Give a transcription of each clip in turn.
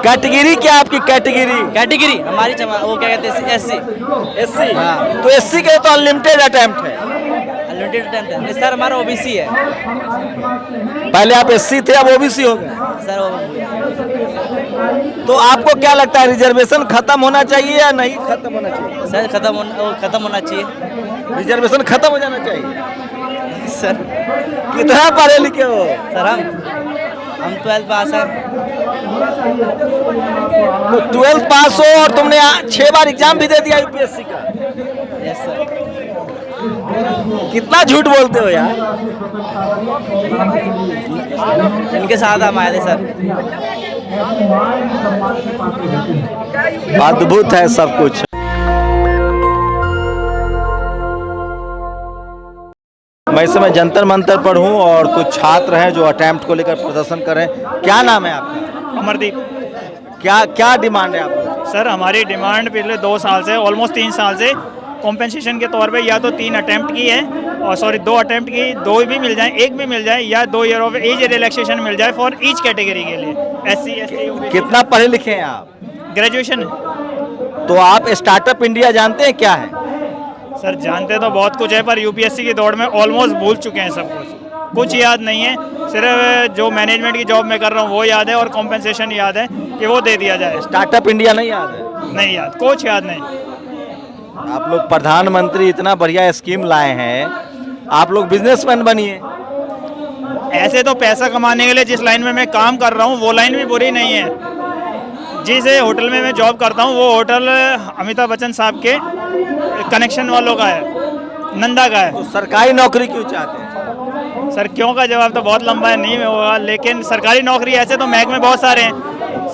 Category क्या आपकी category? Category हमारी वो क्या कहते हैं, एससी। एससी? हाँ। तो एससी के तो अनलिमिटेड अटेम्प्ट है। अनलिमिटेड अटेम्प्ट है सर, हमारा ओबीसी है पहले आप एससी थे, अब ओबीसी हो गए। सर। तो आपको क्या लगता है, रिजर्वेशन खत्म होना चाहिए या नहीं खत्म होना चाहिए? सर खत्म होना चाहिए रिजर्वेशन खत्म हो जाना चाहिए। सर। कितना पढ़े लिखे हो? सर हम 12th पास है। तो 12th पास हो और तुमने 6 बार एग्जाम भी दे दिया यूपीएससी का। Yes sir. कितना झूठ बोलते हो यार। इनके साथ हम आए थे सर। अद्भुत है सब कुछ। मैं इस समय जंतर मंतर पर हूँ और कुछ छात्र हैं जो अटेम्प्ट को लेकर प्रदर्शन कर रहे हैं। क्या नाम है आपका? अमरदीप। क्या डिमांड है आपकी? सर हमारी डिमांड पिछले 2 साल से, ऑलमोस्ट 3 साल से कॉम्पेंसेशन के तौर पे या तो 3 अटेम्प्ट की है, और सॉरी 2 अटेम्प्ट की, 2 भी मिल जाए, 1 भी मिल जाए, या 2 ईयर ऑफ एज रिलैक्सेशन मिल जाए फॉर ईच कैटेगरी के लिए। SC ST. कितना पढ़े लिखे हैं आप? ग्रेजुएशन है। तो आप स्टार्टअप इंडिया जानते हैं क्या है? सर जानते तो बहुत कुछ है, पर यूपीएससी की दौड़ में ऑलमोस्ट भूल चुके हैं सब कुछ याद नहीं है। सिर्फ जो मैनेजमेंट की जॉब में कर रहा हूँ वो याद है, और कॉम्पेंसेशन याद है कि वो दे दिया जाए। स्टार्टअप इंडिया नहीं याद है? नहीं याद, कुछ याद नहीं। आप लोग प्रधानमंत्री इतना बढ़िया स्कीम लाए हैं, आप लोग बिजनेसमैन बनिए। ऐसे तो पैसा कमाने के लिए जिस लाइन में मैं काम कर रहा हूँ वो लाइन भी बुरी नहीं है। जिस होटल में मैं जॉब करता हूँ वो होटल अमिताभ बच्चन साहब के कनेक्शन वालों का है, नंदा का है। तो सरकारी नौकरी क्यों चाहते हैं? सर क्यों का जवाब तो बहुत लंबा है, नहीं होगा, लेकिन सरकारी नौकरी ऐसे तो महकमे बहुत सारे हैं,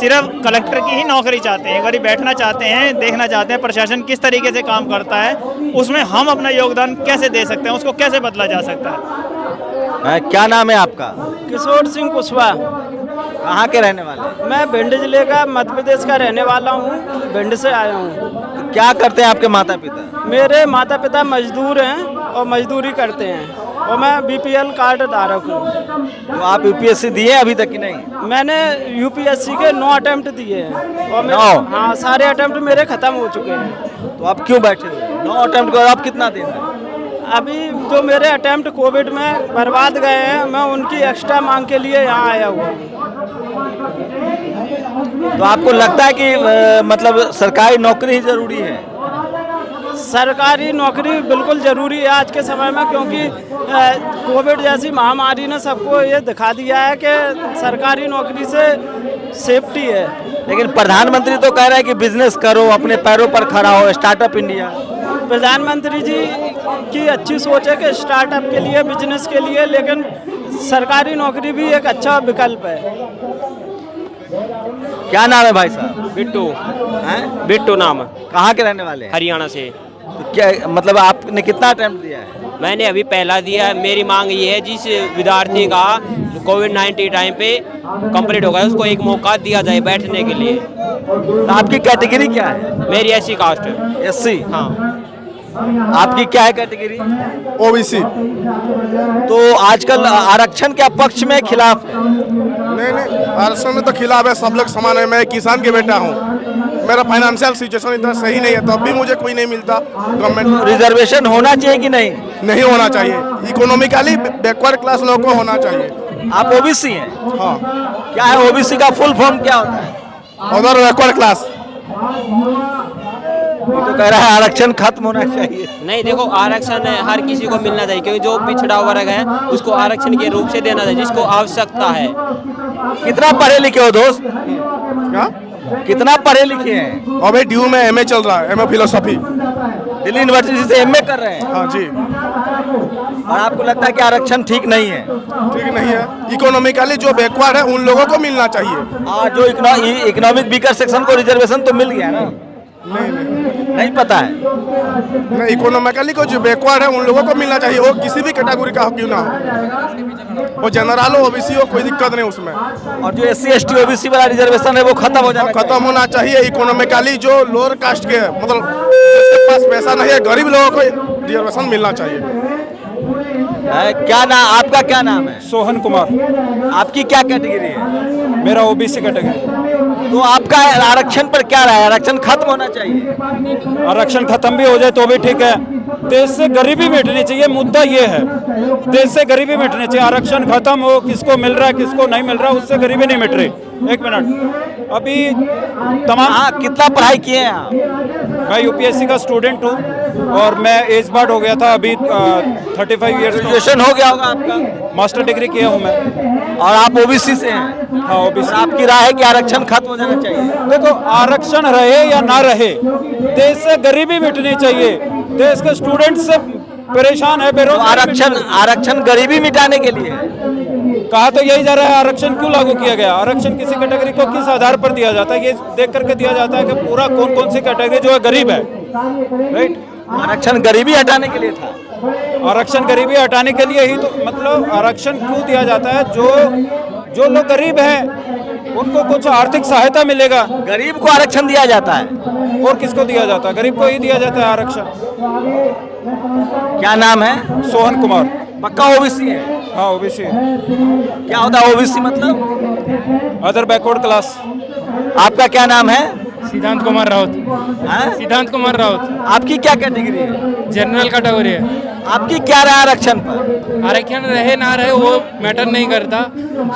सिर्फ कलेक्टर की ही नौकरी चाहते हैं। एक बार बैठना चाहते हैं, देखना चाहते हैं प्रशासन किस तरीके से काम करता है, उसमें हम अपना योगदान कैसे दे सकते हैं, उसको कैसे बदला जा सकता है। क्या नाम है आपका? किशोर सिंह कुशवाहा। कहाँ के रहने वाले? मैं भिंड जिले का, मध्य प्रदेश का रहने वाला हूँ। भिंड से आया हूँ। तो क्या करते हैं आपके माता पिता? मेरे माता पिता मजदूर हैं और मजदूरी करते हैं, और मैं बीपीएल कार्ड धारक हूँ। तो आप यूपीएससी दिए अभी तक कि नहीं? मैंने यूपीएससी के 9 अटेम्प्ट दिए हैं, और 9? हाँ, सारे अटेम्प्ट मेरे खत्म हो चुके हैं। तो आप क्यों बैठे हुए? 9 अटेम्प्ट को आप कितना देना? अभी जो मेरे अटेम्प्ट कोविड में बर्बाद गए हैं, मैं उनकी एक्स्ट्रा मांग के लिए यहाँ आया हुआ हूँ। तो आपको लगता है कि मतलब सरकारी नौकरी ही जरूरी है? सरकारी नौकरी बिल्कुल ज़रूरी है आज के समय में, क्योंकि कोविड जैसी महामारी ने सबको ये दिखा दिया है कि सरकारी नौकरी से सेफ्टी है। लेकिन प्रधानमंत्री तो कह रहे हैं कि बिजनेस करो, अपने पैरों पर खड़ा हो, स्टार्टअप इंडिया। प्रधानमंत्री जी की अच्छी सोच है कि स्टार्टअप के लिए, बिजनेस के लिए, लेकिन सरकारी नौकरी भी एक अच्छा विकल्प है। क्या नाम है भाई साहब? बिट्टू। हैं? बिट्टू नाम। कहाँ के रहने वाले हैं? हरियाणा से। तो क्या मतलब आपने कितना अटेम्प्ट दिया है? मैंने अभी पहला दिया है। मेरी मांग ये है, जिस विद्यार्थी का कोविड-19 टाइम पे कंप्लीट हो गया उसको एक मौका दिया जाए बैठने के लिए। तो आपकी कैटेगरी क्या है? मेरी एससी कास्ट है। एससी? हाँ। आपकी क्या है कैटेगरी? ओबीसी। तो आजकल आरक्षण के पक्ष में खिलाफ है? नहीं, आरक्षण में तो खिलाफ है, सब लोग समान है। मैं किसान के बेटा हूँ, मेरा फाइनेंशियल सिचुएशन इतना सही नहीं है, तब भी मुझे कोई नहीं मिलता गवर्नमेंट। रिजर्वेशन होना चाहिए कि नहीं? नहीं होना चाहिए, इकोनॉमिकली बैकवर्ड क्लास लोगों को होना चाहिए। आप ओबीसी हैं? हाँ। क्या है ओबीसी का फुल फॉर्म क्या होता है? Other backward class. तो कह रहा है आरक्षण खत्म होना चाहिए। नहीं, देखो आरक्षण हर किसी को मिलना चाहिए, क्योंकि जो पिछड़ा वर्ग है उसको आरक्षण के रूप से देना चाहिए जिसको आवश्यकता है। कितना पढ़े लिखे हो दोस्त? क्या? कितना पढ़े लिखे हैं? अभी ड्यू में एमए चल रहा है, एमए फिलोसफी। दिल्ली यूनिवर्सिटी से एमए कर रहे हैं? हाँ जी। और आपको लगता है कि आरक्षण ठीक नहीं है? ठीक नहीं है, इकोनॉमिकली जो बैकवर्ड है उन लोगों को मिलना चाहिए। और जो इकोनॉमिक वीकर सेक्शन को रिजर्वेशन तो मिल गया ना? नहीं पता है। नहीं, इकोनॉमिकली को जो बैकवर्ड है उन लोगों को मिलना चाहिए, वो किसी भी कैटेगरी का हो क्यों ना हो, वो जनरल हो, ओबीसी हो, कोई दिक्कत नहीं उसमें। और जो एससी एसटी ओबीसी वाला रिजर्वेशन है वो खत्म हो जाना खत्म होना चाहिए। इकोनॉमिकली जो लोअर कास्ट के मतलब जिसके पास पैसा नहीं है, गरीब लोगों को रिजर्वेशन मिलना चाहिए। क्या नाम, आपका क्या नाम है? सोहन कुमार। आपकी क्या कैटेगरी है? मेरा ओबीसी कैटेगरी। तो आपका आरक्षण पर क्या रहा है? आरक्षण खत्म होना चाहिए। आरक्षण खत्म भी हो जाए तो भी ठीक है। देश से गरीबी मिटनी चाहिए, मुद्दा ये है। देश से गरीबी मिटनी चाहिए। आरक्षण खत्म हो, किसको मिल रहा है किसको नहीं मिल रहा, उससे गरीबी नहीं मिट रही। एक मिनट, अभी तमाम कितना पढ़ाई किए हैं आप? मैं यूपीएससी का स्टूडेंट हूँ और मैं एज बार्ड हो गया था अभी 35 ईयर्स का। ग्रेजुएशन हो गया होगा आपका? मास्टर डिग्री किया हूँ मैं। और आप ओबीसी से हैं? हाँ, ओबीसी। आपकी राय है कि आरक्षण खत्म हो जाना चाहिए? देखो, आरक्षण रहे या ना रहे, देश से गरीबी मिटनी चाहिए। देश के स्टूडेंट्स से परेशान है, तो बेरोजगार। आरक्षण गरीबी मिटाने के लिए है। कहा तो यही जा रहा है। आरक्षण क्यों लागू किया गया? आरक्षण किसी कैटेगरी को किस आधार पर दिया जाता है, ये देख करके दिया जाता है कि पूरा कौन कौन सी कैटेगरी जो है गरीब है। राइट, आरक्षण गरीबी हटाने के लिए था। आरक्षण गरीबी हटाने के लिए ही तो, मतलब आरक्षण क्यों दिया जाता है? जो लोग गरीब हैं उनको कुछ आर्थिक सहायता मिलेगा। गरीब को आरक्षण दिया जाता है। और किसको दिया जाता है? गरीब को ही दिया जाता है आरक्षण। क्या नाम है? सोहन कुमार। पक्का ओबीसी है? हाँ, ओबीसी है। क्या होता है ओबीसी मतलब? Other backward class. आपका क्या नाम है? सिद्धांत कुमार राउत। हाँ? सिद्धांत कुमार राउत। आपकी क्या कैटेगरी है? जनरल कैटेगरी है। आपकी क्या राय आरक्षण पर? आरक्षण रहे ना रहे वो मैटर नहीं करता।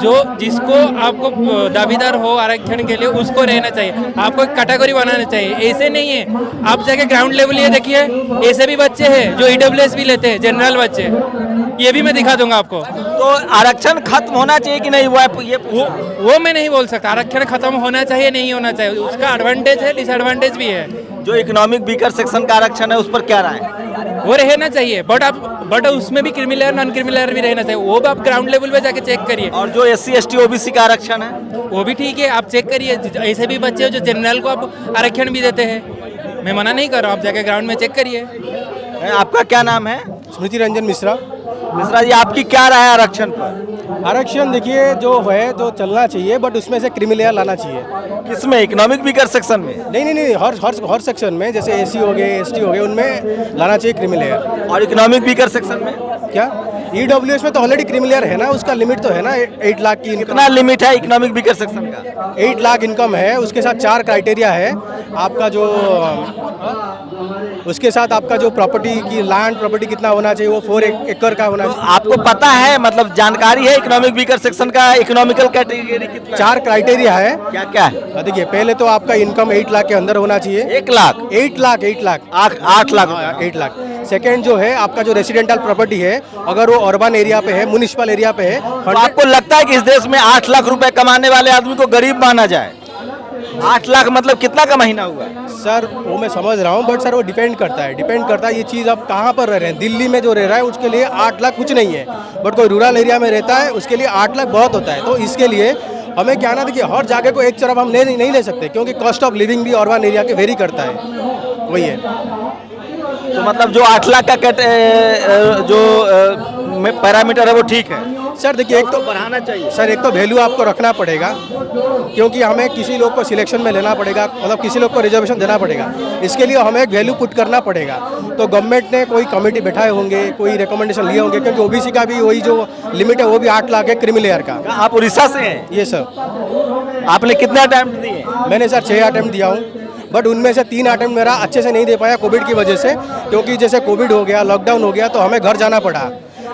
जो जिसको आपको दावेदार हो आरक्षण के लिए उसको रहना चाहिए। आपको एक कैटेगरी बनाना चाहिए। ऐसे नहीं है, आप जाके ग्राउंड लेवल ये देखिए, ऐसे भी बच्चे हैं जो ईडब्ल्यूएस भी लेते हैं, जनरल बच्चे। ये भी मैं दिखा दूंगा आपको। तो आरक्षण खत्म होना चाहिए कि नहीं, वो मैं नहीं बोल सकता। आरक्षण खत्म होना चाहिए नहीं होना चाहिए, उसका एडवांटेज है, डिसएडवांटेज भी है। जो इकोनॉमिक वीकर सेक्शन का आरक्षण है उस पर क्या राय है? वो रहना चाहिए, बट उसमें भी क्रिमिनल नॉन क्रिमिनल भी रहना चाहिए। वो भी आप ग्राउंड लेवल पे जाके चेक करिए। और जो SC ST OBC का आरक्षण है वो भी ठीक है, आप चेक करिए। ऐसे भी बच्चे हो जो जनरल को आप आरक्षण भी देते हैं। मैं मना नहीं कर रहा हूँ, आप जाके ग्राउंड में चेक करिए। आपका क्या नाम है? स्मृति रंजन मिश्रा। मिश्रा जी, आपकी क्या राय है आरक्षण पर? आरक्षण देखिए जो है तो चलना चाहिए, बट उसमें से क्रिमिनल लाना चाहिए। किसमें? इकोनॉमिक वीकर सेक्शन में? नहीं, हर सेक्शन में, जैसे SC हो गए ST हो गए, उनमें लाना चाहिए क्रिमिनल। और इकोनॉमिक वीकर सेक्शन में क्या? EWS में तो ऑलरेडी क्रिमिनल है ना, उसका लिमिट तो है ना 8 लाख की। कितना लिमिट है इकोनॉमिक वीकर सेक्शन का? 8 लाख इनकम है। उसके साथ 4 क्राइटेरिया है आपका। जो उसके साथ आपका जो प्रॉपर्टी की लैंड प्रॉपर्टी कितना होना चाहिए, वो 4 एकड़ का होना चाहिए। आपको पता है, मतलब जानकारी है इकोनॉमिक वीकर सेक्शन का इकोनॉमिकल कैटेगरी कितना? 4 क्राइटेरिया है। क्या क्या है? देखिए, पहले तो आपका इनकम 8 लाख के अंदर होना चाहिए। 1 लाख? 8 लाख 8 लाख 8 लाख? 8 लाख। सेकेंड जो है आपका जो रेसिडेंटल प्रॉपर्टी है, अगर वो अर्बन एरिया पे है, म्युनिसिपल एरिया पे है। तो आपको लगता है कि इस देश में 8 लाख रुपए कमाने वाले आदमी को गरीब माना जाए? 8 लाख मतलब कितना का महीना हुआ? सर वो मैं समझ रहा हूँ, बट सर वो डिपेंड करता है ये चीज़ आप कहाँ पर रह रहे हैं। दिल्ली में जो रह रहा है उसके लिए 8 लाख कुछ नहीं है, बट कोई रूरल एरिया में रहता है उसके लिए 8 लाख बहुत होता है। तो इसके लिए हमें क्या ना, देखिए हर जगह को एक तरफ हम नहीं ले सकते, क्योंकि कॉस्ट ऑफ लिविंग भी अर्बन एरिया के वेरी करता है। वही है। तो मतलब जो 8 लाख का जो पैरामीटर है वो ठीक है? सर देखिए, एक तो बढ़ाना चाहिए सर, एक तो वैल्यू आपको रखना पड़ेगा, क्योंकि हमें किसी लोग को सिलेक्शन में लेना पड़ेगा, मतलब किसी लोग को रिजर्वेशन देना पड़ेगा। इसके लिए हमें एक वैल्यू पुट करना पड़ेगा। तो गवर्नमेंट ने कोई कमेटी बैठाए होंगे, कोई रिकमेंडेशन लिए होंगे, क्योंकि ओबीसी का भी वही जो लिमिट है वो भी 8 लाख है क्रिमिनल का। आप उड़ीसा से हैं? ये सर। आपने कितने अटेम्प्ट दिए? मैंने सर 6 अटेम्प्ट दिया हूँ, बट उनमें से 3 अटेम्प्ट मेरा अच्छे से नहीं दे पाया कोविड की वजह से, क्योंकि जैसे कोविड हो गया, लॉकडाउन हो गया, तो हमें घर जाना पड़ा।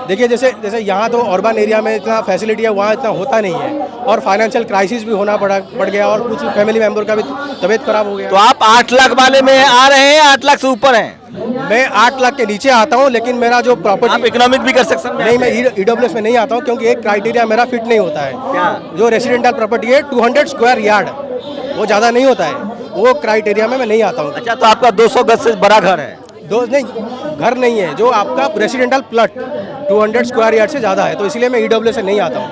देखिए जैसे यहाँ तो अर्बन एरिया में इतना फैसिलिटी है, वहाँ इतना होता नहीं है, और फाइनेंशियल क्राइसिस भी होना पड़ गया, और कुछ फैमिली मेंबर का भी तबीयत खराब हो गया। तो आप 8 लाख वाले में आ रहे हैं, 8 लाख से ऊपर हैं? मैं 8 लाख के नीचे आता हूँ, लेकिन मेरा जो प्रॉपर्टी, आप इकोनॉमिक वीकर सेक्शन में? नहीं, मैं EWS में नहीं आता हूँ, क्योंकि एक क्राइटेरिया मेरा फिट नहीं होता है। क्या? जो रेसिडेंटल प्रॉपर्टी है 200 स्क्वायर यार्ड, वो ज़्यादा नहीं होता है, वो क्राइटेरिया में मैं नहीं आता हूँ। अच्छा, तो आपका 200 गज से बड़ा घर है? नहीं, घर नहीं है, जो आपका रेसिडेंटल प्लॉट 200 स्क्वायर यार्ड से ज़्यादा है, तो इसलिए मैं EWS से नहीं आता हूँ।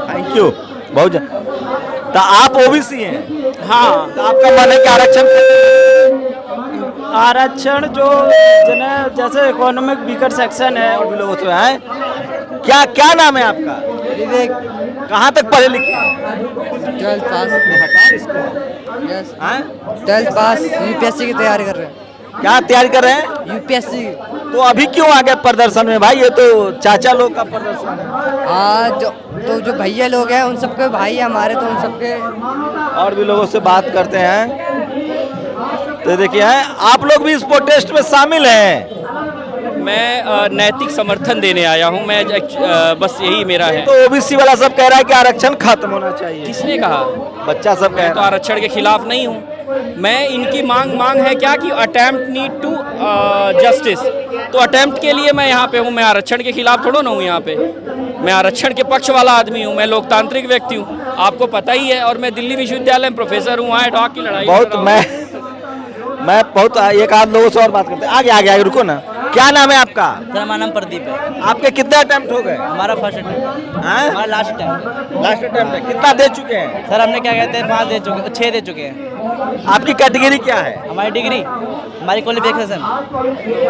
थैंक यू बहुत। तो आप ओबीसी हैं? हाँ, तो आपका मन है कि आरक्षण जो जैसे इकोनॉमिक वीकर सेक्शन है, और भी लोगों से हैं। क्या नाम है आपका? विवेक। कहाँ तक पढ़े लिखे? 12th पास। हटा इसको। हैं? 12th पास, यूपीएससी की तैयारी कर रहे हैं। क्या तैयारी कर रहे हैं? यूपीएससी। तो अभी क्यों आ गए प्रदर्शन में भाई? ये तो चाचा लोग का प्रदर्शन है। हाँ, जो भैया लोग हैं उन सबके भाई हैं हमारे, तो उन सबके और भी लोगों से बात करते हैं। तो देखिए आप लोग भी इस प्रोटेस्ट में शामिल हैं। मैं नैतिक समर्थन देने आया हूं। मैं बस यही मेरा है। तो ओबीसी वाला सब कह रहा है कि आरक्षण खत्म होना चाहिए। किसने कहा? बच्चा सब कह मैं तो रहा है। आरक्षण के खिलाफ नहीं हूं। मैं इनकी मांग है क्या कि अटेम्प्ट नीड टू जस्टिस। तो अटेम्प्ट के लिए मैं यहाँ पे हूँ। मैं आरक्षण के खिलाफ थोड़ा ना हूँ यहाँ पे। मैं आरक्षण के पक्ष वाला आदमी हूँ। मैं लोकतांत्रिक व्यक्ति हूँ, आपको पता ही है। और मैं दिल्ली विश्वविद्यालय में प्रोफेसर हूँ। वहाँ डॉक की लड़ाई बहुत मैं बहुत एक आध लोगों से और बात करते हैं। आगे रुको ना। क्या नाम है आपका? सर हमारा नाम प्रदीप है। आपके कितने अटेम्प्ट हो गए? हमारा फर्स्ट अटेम्प्ट, हमारा लास्ट अटेम्प्ट। लास्ट अटेम्प्ट है। कितना दे चुके हैं? सर हमने क्या कहते हैं 5 दे चुके, 6 दे चुके हैं। आपकी कैटेगरी क्या है? हमारी डिग्री, हमारी क्वालिफिकेशन।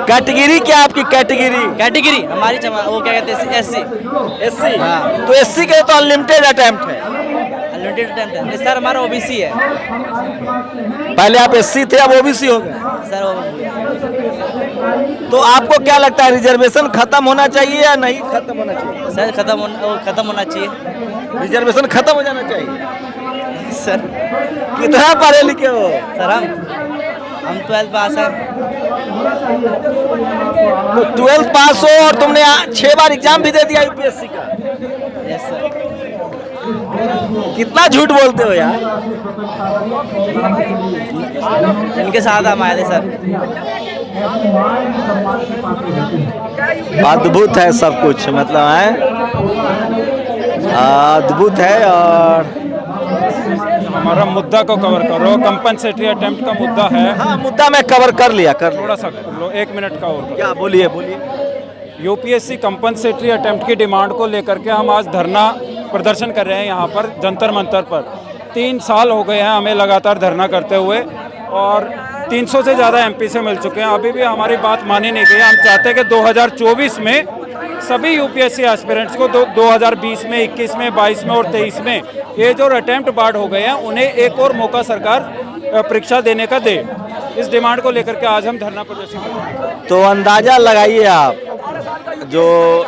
कैटेगरी क्या आपकी? कैटेगरी हमारी वो क्या कहते हैं एससी। हाँ। तो एससी के तो अनलिमिटेड अटेम्प्ट है। अनलिमिटेड अटेम्प्ट है। नहीं सर, हमारा ओबीसी है। पहले आप एससी थे, अब ओबीसी हो गए। सर तो आपको क्या लगता है रिजर्वेशन खत्म होना चाहिए या नहीं खत्म होना चाहिए? सर खत्म होना चाहिए। रिजर्वेशन खत्म हो जाना चाहिए। सर कितना पढ़े लिखे हो? सर हम 12th पास है। तो 12th पास हो और तुमने 6 बार एग्जाम भी दे दिया यूपीएससी का। Yes sir. कितना झूठ बोलते हो यार। इनके साथ हम आए थे सर। अद्भुत है सब कुछ, मतलब है अद्भुत है। और हमारा मुद्दा को कवर करो। कंपनसेटरी अटेम्प्ट का मुद्दा है। हाँ, मुद्दा मैं कवर कर लिया। थोड़ा सा कर लो, 1 मिनट का और करो। क्या? बोलिए। यूपीएससी कंपनसेटरी अटेम्प्ट की डिमांड को लेकर के हम आज धरना प्रदर्शन कर रहे हैं यहाँ पर जंतर मंतर पर। 3 साल हो गए हैं हमें लगातार धरना करते हुए और 300 से ज़्यादा एमपी से मिल चुके हैं। अभी भी हमारी बात मानी नहीं गई। हम चाहते हैं कि 2024 में सभी यूपीएससी एस्पिरेंट्स को 2020 में, 21 में, 22 में और 23 में ये जो अटेम्प्ट बार्ड हो गए हैं उन्हें एक और मौका सरकार परीक्षा देने का दे। इस डिमांड को लेकर के आज हम धरना प्रदर्शन कर रहे हैं। तो अंदाजा लगाइए आप, जो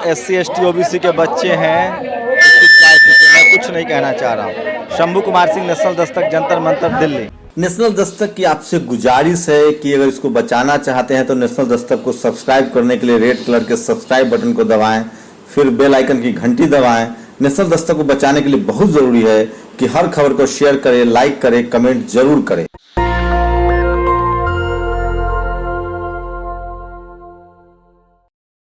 एससी एसटी ओबीसी के बच्चे हैं उसकी क्या स्थिति। मैं कुछ नहीं कहना चाह रहा हूँ। शंभू कुमार सिंह, नेशनल दस्तक, जंतर मंतर, दिल्ली। नेशनल दस्तक की आपसे गुजारिश है कि अगर इसको बचाना चाहते हैं तो नेशनल दस्तक को सब्सक्राइब करने के लिए रेड कलर के सब्सक्राइब बटन को दबाएं, फिर बेल आइकन की घंटी दबाएं। नेशनल दस्तक को बचाने के लिए बहुत जरूरी है कि हर खबर को शेयर करें, लाइक करें, कमेंट जरूर करें।